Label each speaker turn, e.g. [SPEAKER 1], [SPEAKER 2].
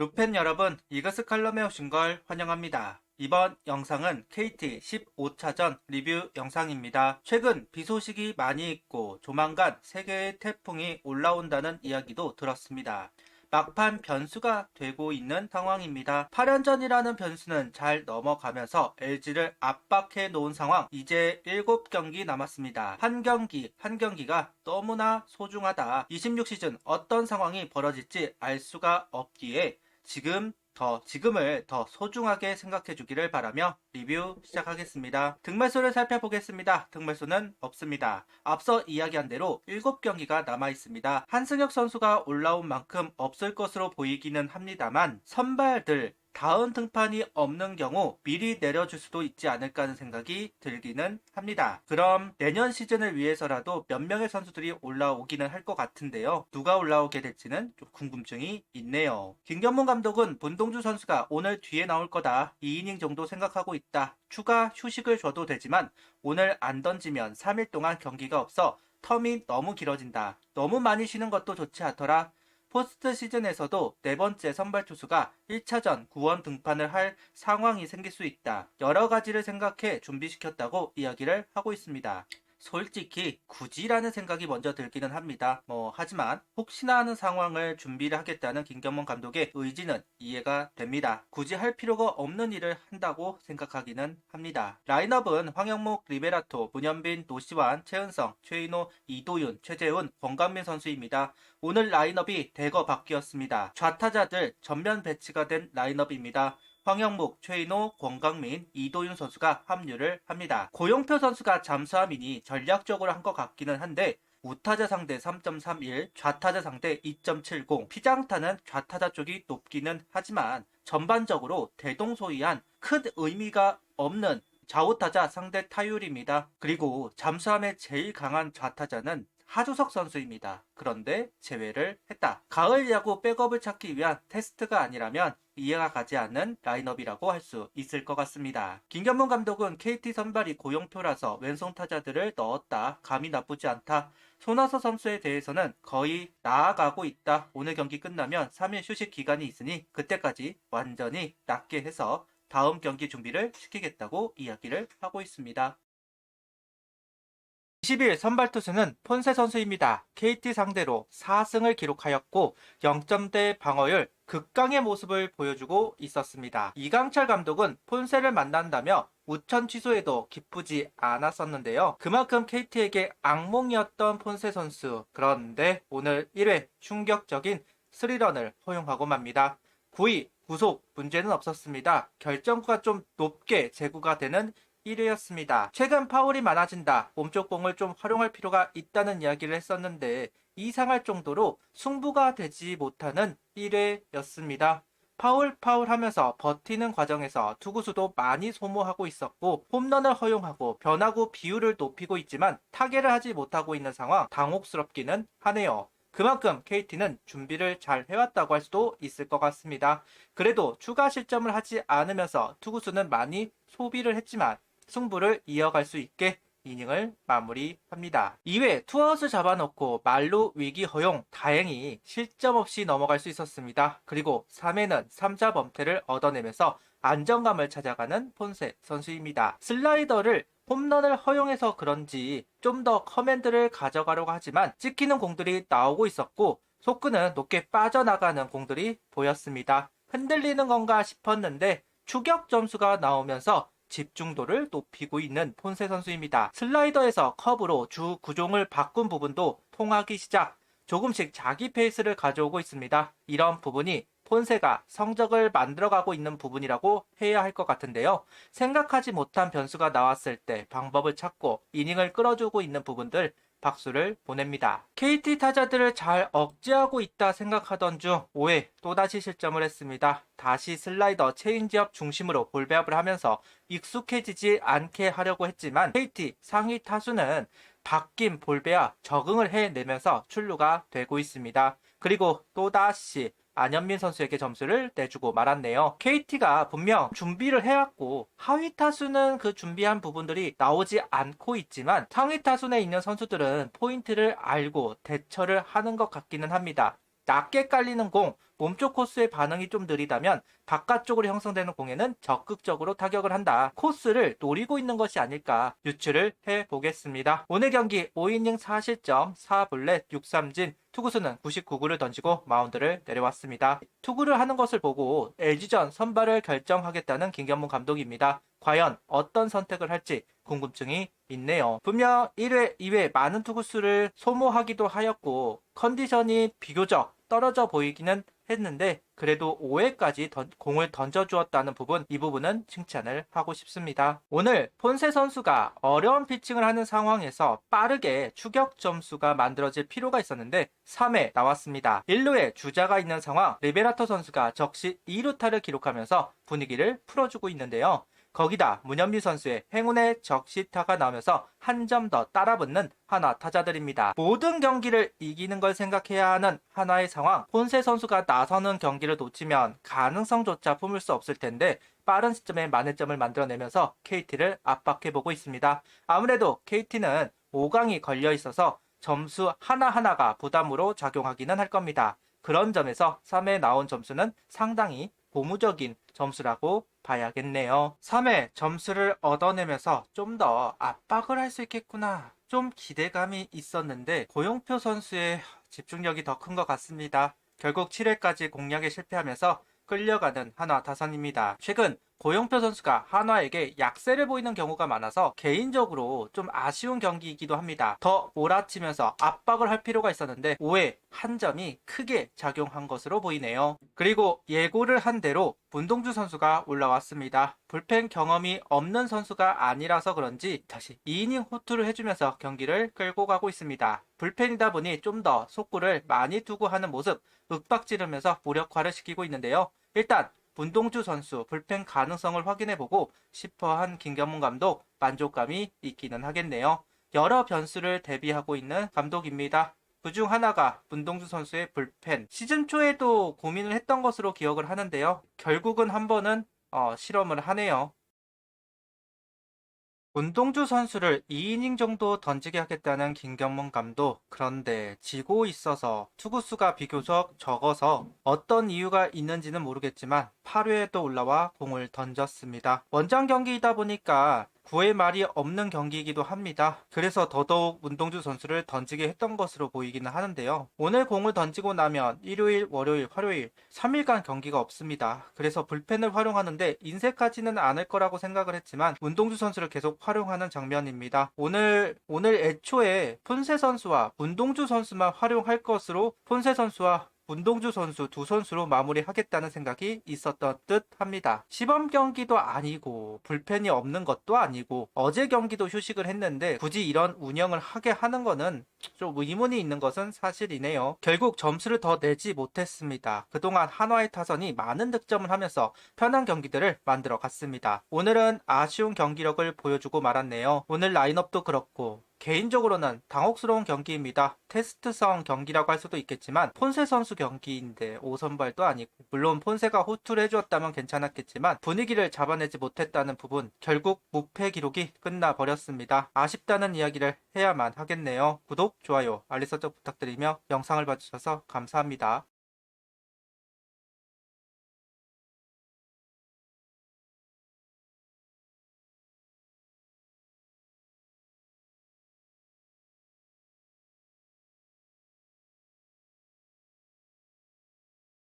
[SPEAKER 1] 루펜 여러분, 이그스 칼럼에 오신 걸 환영합니다. 이번 영상은 KT 15차전 리뷰 영상입니다. 최근 비 소식이 많이 있고 조만간 세계의 태풍이 올라온다는 이야기도 들었습니다. 막판 변수가 되고 있는 상황입니다. 8연전이라는 변수는 잘 넘어가면서 LG를 압박해 놓은 상황. 이제 7경기 남았습니다. 한 경기가 너무나 소중하다. 26시즌 어떤 상황이 벌어질지 알 수가 없기에 지금을 더 소중하게 생각해 주기를 바라며 리뷰 시작하겠습니다. 등말수를 살펴보겠습니다. 등말수는 없습니다. 앞서 이야기한 대로 7경기가 남아 있습니다. 한승혁 선수가 올라온 만큼 없을 것으로 보이기는 합니다만 선발들 다음 등판이 없는 경우 미리 내려줄 수도 있지 않을까 하는 생각이 들기는 합니다. 그럼 내년 시즌을 위해서라도 몇 명의 선수들이 올라오기는 할 것 같은데요. 누가 올라오게 될지는 좀 궁금증이 있네요. 김경문 감독은 문동주 선수가 오늘 뒤에 나올 거다. 2이닝 정도 생각하고 있다. 추가 휴식을 줘도 되지만 오늘 안 던지면 3일 동안 경기가 없어 텀이 너무 길어진다. 너무 많이 쉬는 것도 좋지 않더라. 포스트 시즌에서도 네 번째 선발 투수가 1차전 구원 등판을 할 상황이 생길 수 있다. 여러 가지를 생각해 준비시켰다고 이야기를 하고 있습니다. 솔직히 굳이라는 생각이 먼저 들기는 합니다. 하지만 혹시나 하는 상황을 준비를 하겠다는 김경문 감독의 의지는 이해가 됩니다. 굳이 할 필요가 없는 일을 한다고 생각하기는 합니다. 라인업은 황영목, 리베라토, 문현빈, 노시환, 최은성, 최인호, 이도윤, 최재훈, 권강민 선수입니다. 오늘 라인업이 대거 바뀌었습니다. 좌타자들 전면 배치가 된 라인업입니다. 황영목, 최인호, 권강민, 이도윤 선수가 합류를 합니다. 고용표 선수가 잠수함이니 전략적으로 한 것 같기는 한데 우타자 상대 3.31, 좌타자 상대 2.70, 피장타는 좌타자 쪽이 높기는 하지만 전반적으로 대동소이한 큰 의미가 없는 좌우타자 상대 타율입니다. 그리고 잠수함의 제일 강한 좌타자는 하주석 선수입니다. 그런데 제외를 했다. 가을 야구 백업을 찾기 위한 테스트가 아니라면 이해가 가지 않는 라인업이라고 할 수 있을 것 같습니다. 김경문 감독은 KT 선발이 고용표라서 왼손 타자들을 넣었다. 감이 나쁘지 않다. 손아섭 선수에 대해서는 거의 나아가고 있다. 오늘 경기 끝나면 3일 휴식 기간이 있으니 그때까지 완전히 낫게 해서 다음 경기 준비를 시키겠다고 이야기를 하고 있습니다. 20일 선발 투수는 폰세 선수입니다. KT 상대로 4승을 기록하였고 0점대 방어율 극강의 모습을 보여주고 있었습니다. 이강철 감독은 폰세를 만난다며 우천 취소에도 기쁘지 않았었는데요. 그만큼 KT에게 악몽이었던 폰세 선수. 그런데 오늘 1회 충격적인 3런을 허용하고 맙니다. 9위 구속 문제는 없었습니다. 결정구가 좀 높게 제구가 되는 1회였습니다. 최근 파울이 많아진다. 몸쪽 공을 좀 활용할 필요가 있다는 이야기를 했었는데 이상할 정도로 승부가 되지 못하는 1회였습니다. 파울 하면서 버티는 과정에서 투구수도 많이 소모하고 있었고 홈런을 허용하고 변화구 비율을 높이고 있지만 타개를 하지 못하고 있는 상황 당혹스럽기는 하네요. 그만큼 KT는 준비를 잘 해왔다고 할 수도 있을 것 같습니다. 그래도 추가 실점을 하지 않으면서 투구수는 많이 소비를 했지만 승부를 이어갈 수 있게 이닝을 마무리합니다. 2회 투아웃을 잡아놓고 말루 위기 허용 다행히 실점 없이 넘어갈 수 있었습니다. 그리고 3회는 3자 범퇴를 얻어내면서 안정감을 찾아가는 폰세 선수입니다. 슬라이더를 홈런을 허용해서 그런지 좀 더 커맨드를 가져가려고 하지만 찍히는 공들이 나오고 있었고 속구는 높게 빠져나가는 공들이 보였습니다. 흔들리는 건가 싶었는데 추격 점수가 나오면서 집중도를 높이고 있는 폰세 선수입니다. 슬라이더에서 커브로 주 구종을 바꾼 부분도 통하기 시작, 조금씩 자기 페이스를 가져오고 있습니다. 이런 부분이 폰세가 성적을 만들어가고 있는 부분이라고 해야 할 것 같은데요. 생각하지 못한 변수가 나왔을 때 방법을 찾고 이닝을 끌어주고 있는 부분들 박수를 보냅니다. KT 타자들을 잘 억제하고 있다 생각하던 중 5회 또다시 실점을 했습니다. 다시 슬라이더 체인지업 중심으로 볼배합을 하면서 익숙해지지 않게 하려고 했지만 KT 상위 타수는 바뀐 볼배와 적응을 해내면서 출루가 되고 있습니다. 그리고 또다시 안현민 선수에게 점수를 내주고 말았네요. KT가 분명 준비를 해왔고 하위 타수는 그 준비한 부분들이 나오지 않고 있지만 상위 타순에 있는 선수들은 포인트를 알고 대처를 하는 것 같기는 합니다. 낮게 깔리는 공, 몸쪽 코스의 반응이 좀 느리다면 바깥쪽으로 형성되는 공에는 적극적으로 타격을 한다. 코스를 노리고 있는 것이 아닐까 유추를 해보겠습니다. 오늘 경기 5이닝 4실점 4볼넷 6삼진, 투구수는 99구를 던지고 마운드를 내려왔습니다. 투구를 하는 것을 보고 LG전 선발을 결정하겠다는 김경문 감독입니다. 과연 어떤 선택을 할지 궁금증이 있네요. 분명 1회, 2회 많은 투구수를 소모하기도 하였고 컨디션이 비교적 떨어져 보이기는 했는데 그래도 5회까지 공을 던져주었다는 부분, 이 부분은 칭찬을 하고 싶습니다. 오늘 폰세 선수가 어려운 피칭을 하는 상황에서 빠르게 추격 점수가 만들어질 필요가 있었는데 3회 나왔습니다. 1루에 주자가 있는 상황, 리베라토 선수가 적시 2루타를 기록하면서 분위기를 풀어주고 있는데요. 거기다 문현미 선수의 행운의 적시타가 나오면서 한 점 더 따라붙는 한화 타자들입니다. 모든 경기를 이기는 걸 생각해야 하는 한화의 상황, 폰세 선수가 나서는 경기를 놓치면 가능성조차 품을 수 없을 텐데 빠른 시점에 만회점을 만들어내면서 KT를 압박해보고 있습니다. 아무래도 KT는 5강이 걸려 있어서 점수 하나하나가 부담으로 작용하기는 할 겁니다. 그런 점에서 3회에 나온 점수는 상당히 고무적인 점수라고 봐야겠네요. 3회 점수를 얻어내면서 좀 더 압박을 할 수 있겠구나. 좀 기대감이 있었는데 고용표 선수의 집중력이 더 큰 것 같습니다. 결국 7회까지 공략에 실패하면서 끌려가는 한화 타선입니다. 최근 고용표 선수가 한화에게 약세를 보이는 경우가 많아서 개인적으로 좀 아쉬운 경기이기도 합니다. 더 몰아치면서 압박을 할 필요가 있었는데 5회 한 점이 크게 작용한 것으로 보이네요. 그리고 예고를 한 대로 문동주 선수가 올라왔습니다. 불펜 경험이 없는 선수가 아니라서 그런지 다시 2이닝 호투를 해주면서 경기를 끌고 가고 있습니다. 불펜이다 보니 좀 더 속구를 많이 두고 하는 모습, 윽박 지르면서 무력화를 시키고 있는데요. 일단 문동주 선수 불펜 가능성을 확인해보고 싶어한 김경문 감독, 만족감이 있기는 하겠네요. 여러 변수를 대비하고 있는 감독입니다. 그중 하나가 문동주 선수의 불펜. 시즌 초에도 고민을 했던 것으로 기억을 하는데요. 결국은 한 번은 실험을 하네요. 문동주 선수를 2이닝 정도 던지게 하겠다는 김경문 감독. 그런데 지고 있어서 투구수가 비교적 적어서 어떤 이유가 있는지는 모르겠지만 8회에도 올라와 공을 던졌습니다. 원정 경기이다 보니까 9회 말이 없는 경기이기도 합니다. 그래서 더더욱 문동주 선수를 던지게 했던 것으로 보이기는 하는데요. 오늘 공을 던지고 나면 일요일, 월요일, 화요일 3일간 경기가 없습니다. 그래서 불펜을 활용하는데 인색하지는 않을 거라고 생각을 했지만 문동주 선수를 계속 활용하는 장면입니다. 오늘 애초에 폰세 선수와 문동주 선수만 활용할 것으로 폰세 선수와 문동주 선수 두 선수로 마무리하겠다는 생각이 있었던 듯 합니다. 시범 경기도 아니고 불펜이 없는 것도 아니고 어제 경기도 휴식을 했는데 굳이 이런 운영을 하게 하는 거는 좀 의문이 있는 것은 사실이네요. 결국 점수를 더 내지 못했습니다. 그동안 한화의 타선이 많은 득점을 하면서 편한 경기들을 만들어 갔습니다. 오늘은 아쉬운 경기력을 보여주고 말았네요. 오늘 라인업도 그렇고 개인적으로는 당혹스러운 경기입니다. 테스트성 경기라고 할 수도 있겠지만 폰세 선수 경기인데 5선발도 아니고 물론 폰세가 호투를 해주었다면 괜찮았겠지만 분위기를 잡아내지 못했다는 부분, 결국 무패 기록이 끝나버렸습니다. 아쉽다는 이야기를 해야만 하겠네요. 구독, 좋아요, 알림 설정 부탁드리며 영상을 봐주셔서 감사합니다.